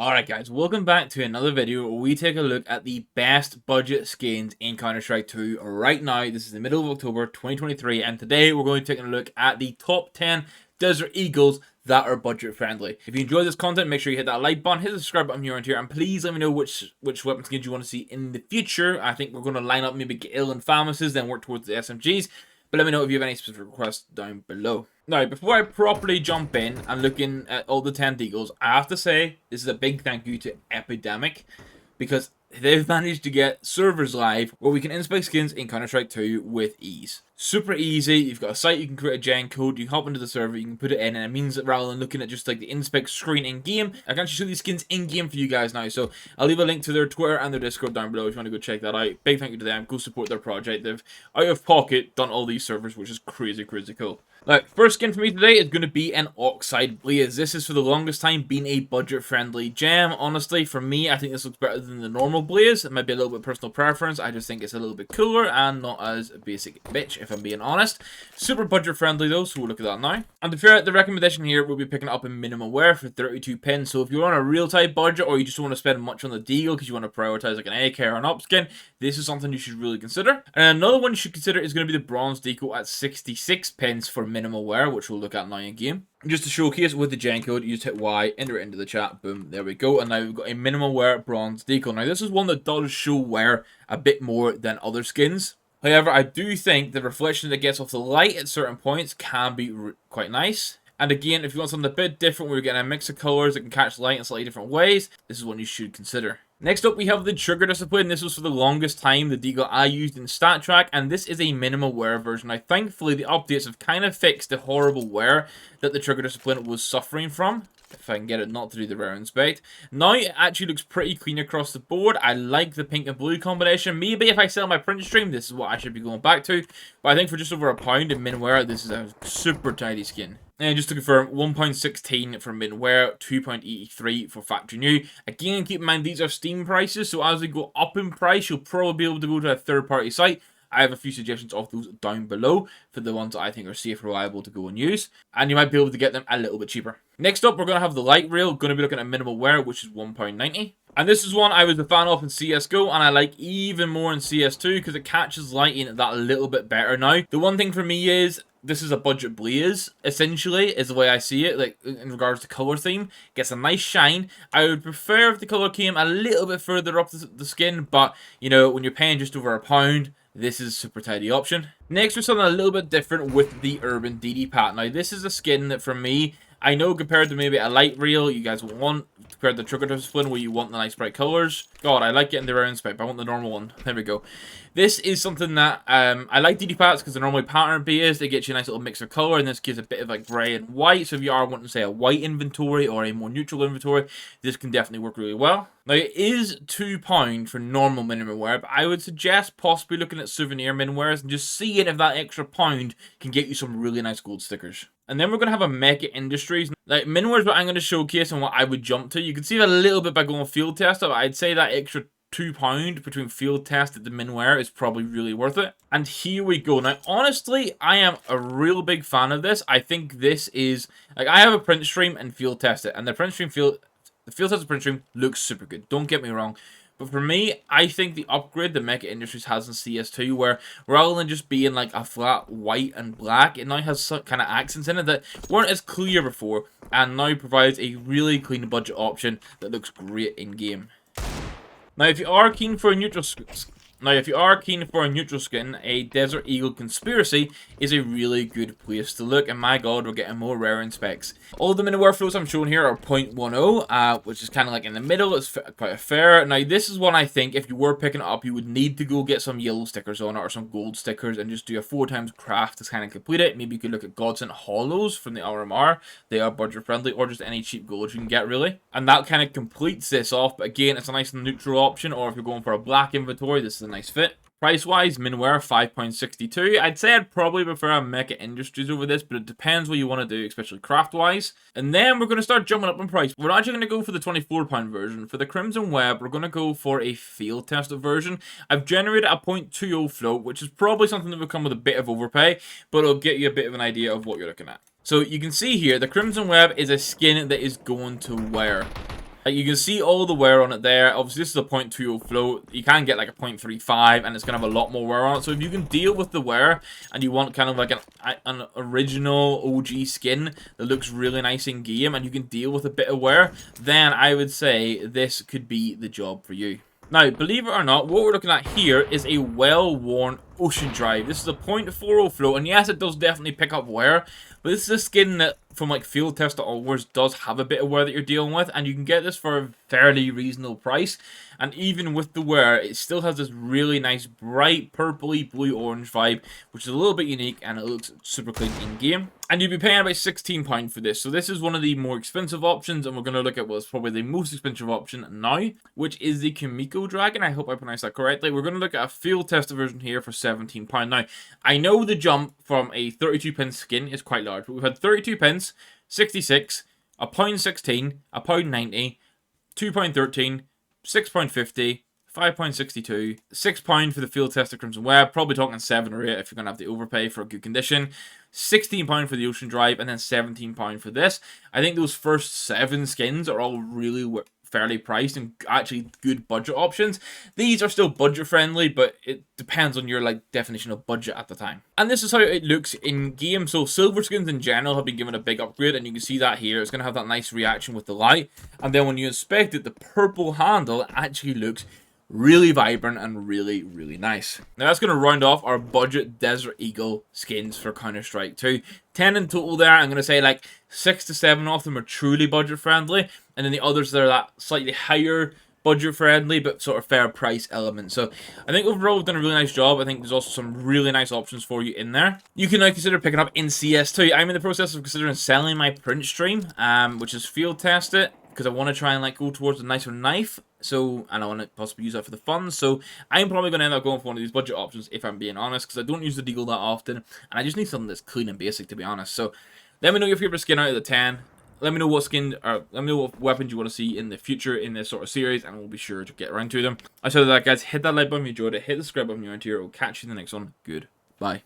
Alright guys, welcome back to another video where we take a look at the best budget skins in Counter-Strike 2 right now. This is the middle of October 2023 and today we're going to take a look at the top 10 Desert Eagles that are budget friendly. If you enjoy this content, make sure you hit that like button, hit the subscribe button if you're here, and please let me know which weapon skins you want to see in the future. I think we're going to line up maybe Deagle and Famouses, then work towards the SMGs. But let me know if you have any specific requests down below. Now, before I properly jump in and looking at all the 10 Deagles, I have to say this is a big thank you to Epidemic, because they've managed to get servers live where we can inspect skins in Counter-Strike 2 with ease. Super easy. You've got a site, you can create a gen code, you hop into the server, you can put it in, and it means that rather than looking at just like the inspect screen in game, I can actually show these skins in game for you guys now. So I'll leave a link to their Twitter and their Discord down below if you want to go check that out. Big thank you to them. Go support their project. They've out of pocket done all these servers, which is crazy cool. Now, first skin for me today is going to be an Oxide Blaze. This is for the longest time been a budget-friendly gem. Honestly, for me, I think this looks better than the normal Blaze. It might be a little bit personal preference. I just think it's a little bit cooler and not as basic bitch, if I'm being honest. Super budget-friendly though, so we'll look at that now. And to be fair, the recommendation here will be picking it up in minimal wear for 32 pins. So if you're on a real tight budget or you just don't want to spend much on the Deagle because you want to prioritize like an AK or an up skin, this is something you should really consider. And another one you should consider is going to be the Bronze Deagle at 66 pins for minimal wear, which we'll look at now in game. Just to showcase with the gen code, you just hit Y, enter it into the chat, boom, there we go. And now we've got a minimal wear Bronze Deagle. Now this is one that does show wear a bit more than other skins. However, I do think the reflection that gets off the light at certain points can be quite nice. And again, if you want something a bit different where you're getting a mix of colors that can catch light in slightly different ways, this is one you should consider. Next up, we have the Trigger Discipline. This was for the longest time the Deagle I used in StatTrack, and this is a minimal wear version. Now, thankfully, the updates have kind of fixed the horrible wear that the Trigger Discipline was suffering from. If I can get it not to do the rare inspect. Now it actually looks pretty clean across the board. I like the pink and blue combination. Maybe if I sell my print stream, this is what I should be going back to. But I think for just over a pound in min wear, this is a super tidy skin. And just to confirm, £1.16 for min wear, £2.83 for factory new. Again, keep in mind these are Steam prices, so as they go up in price, you'll probably be able to go to a third-party site. I have a few suggestions of those down below for the ones that I think are safe and reliable to go and use. And you might be able to get them a little bit cheaper. Next up, we're going to have the light rail. Going to be looking at minimal wear, which is £1.90. And this is one I was a fan of in CSGO, and I like even more in CS2 because it catches light in that a little bit better now. The one thing for me is, this is a budget Blaze, essentially, is the way I see it, like, in regards to color theme. Gets a nice shine. I would prefer if the color came a little bit further up the skin, but, you know, when you're paying just over a pound, this is a super tidy option. Next, we're something a little bit different with the Urban DD Pat. Now, this is a skin that, for me, I know compared to maybe a light rail, you guys will want, compared to the Trigger Discipline where you want the nice bright colors. God, I like getting the rare inspect, but I want the normal one. There we go. This is something that, I like DD Pats because they're normally pattern based. They get you a nice little mix of color, and this gives a bit of like grey and white. So if you are wanting to say a white inventory or a more neutral inventory, this can definitely work really well. Now, it is £2 for normal minimum wear, but I would suggest possibly looking at souvenir min wears and just seeing if that extra pound can get you some really nice gold stickers. And then we're going to have a Mega Industries. Like, min wear is what I'm going to showcase and what I would jump to. You can see that a little bit by going field test, but I'd say that extra £2 between field test at the min wear is probably really worth it. And here we go. Now, honestly, I am a real big fan of this. I think this is, like, I have a print stream and field test it, and the field test print stream looks super good. Don't get me wrong. But for me, I think the upgrade that Mega Industries has in CS2, where rather than just being like a flat white and black, it now has some kind of accents in it that weren't as clear before, and now provides a really clean budget option that looks great in game. Now, if you are keen for a neutral skin, a Desert Eagle Conspiracy is a really good place to look. And my god, we're getting more rare inspects. All the miniwear flows I'm showing here are 0.10, which is kind of like in the middle. It's quite fair. Now, this is one I think if you were picking it up, you would need to go get some yellow stickers on it or some gold stickers and just do a 4x craft to kind of complete it. Maybe you could look at Godsent Hollows from the RMR. They are budget friendly, or just any cheap gold you can get, really. And that kind of completes this off. But again, it's a nice neutral option, or if you're going for a black inventory, this is a nice fit. Price-wise, minwear, £5.62. I'd say I'd probably prefer a Mega Industries over this, but it depends what you want to do, especially craft-wise. And then we're going to start jumping up in price. We're actually going to go for the £24 version. For the Crimson Web, we're going to go for a field-tested version. I've generated a 0.20 float, which is probably something that will come with a bit of overpay, but it'll get you a bit of an idea of what you're looking at. So you can see here, the Crimson Web is a skin that is going to wear. Like, you can see all the wear on it there. Obviously, this is a 0.20 float. You can get like a 0.35, and it's going to have a lot more wear on it. So if you can deal with the wear, and you want kind of like an original OG skin that looks really nice in game, and you can deal with a bit of wear, then I would say this could be the job for you. Now, believe it or not, what we're looking at here is a well-worn Ocean Drive. This is a 0.40 float, and yes, it does definitely pick up wear, but this is a skin that, from like field test onwards, does have a bit of wear that you're dealing with, and you can get this for a fairly reasonable price. And even with the wear, it still has this really nice bright purpley blue-orange vibe, which is a little bit unique, and it looks super clean in-game. And you'd be paying about £16 for this. So this is one of the more expensive options, and we're going to look at what's probably the most expensive option now, which is the Kimiko Dragon. I hope I pronounced that correctly. We're going to look at a field tester version here for £17. Now, I know the jump from a 32 pence skin is quite large, but we've had 32 pence, 66, £1.16, £1.90, £2.13, £6.50, £5.62, £6 for the field tester Crimson Web, probably talking 7 or 8 if you're going to have to overpay for a good condition, £16 for the Ocean Drive, and then £17 for this. I think those first 7 skins are all really fairly priced and actually good budget options. These are still budget friendly, but it depends on your like definition of budget at the time. And this is how it looks in game. So silver skins in general have been given a big upgrade, and you can see that here. It's going to have that nice reaction with the light, and then when you inspect it, the purple handle actually looks really vibrant and really, really nice. Now that's going to round off our budget Desert Eagle skins for Counter-Strike 2. 10 in total there. I'm going to say like 6 to 7 of them are truly budget friendly, and then the others that are that slightly higher budget friendly but sort of fair price element. So I think overall we've done a really nice job. I think there's also some really nice options for you in there. You can now consider picking up in CS2. I'm in the process of considering selling my print stream, which is field test it, because I want to try and like go towards a nicer knife. So, and I want to possibly use that for the fun. So, I'm probably going to end up going for one of these budget options, if I'm being honest, because I don't use the Deagle that often, and I just need something that's clean and basic, to be honest. So, let me know your favorite skin out of the 10. Let me know what skin, or let me know what weapons you want to see in the future in this sort of series, and we'll be sure to get around to them. Outside of that, guys, hit that like button if you enjoyed it. Hit the subscribe button if you're new here. We'll catch you in the next one. Goodbye.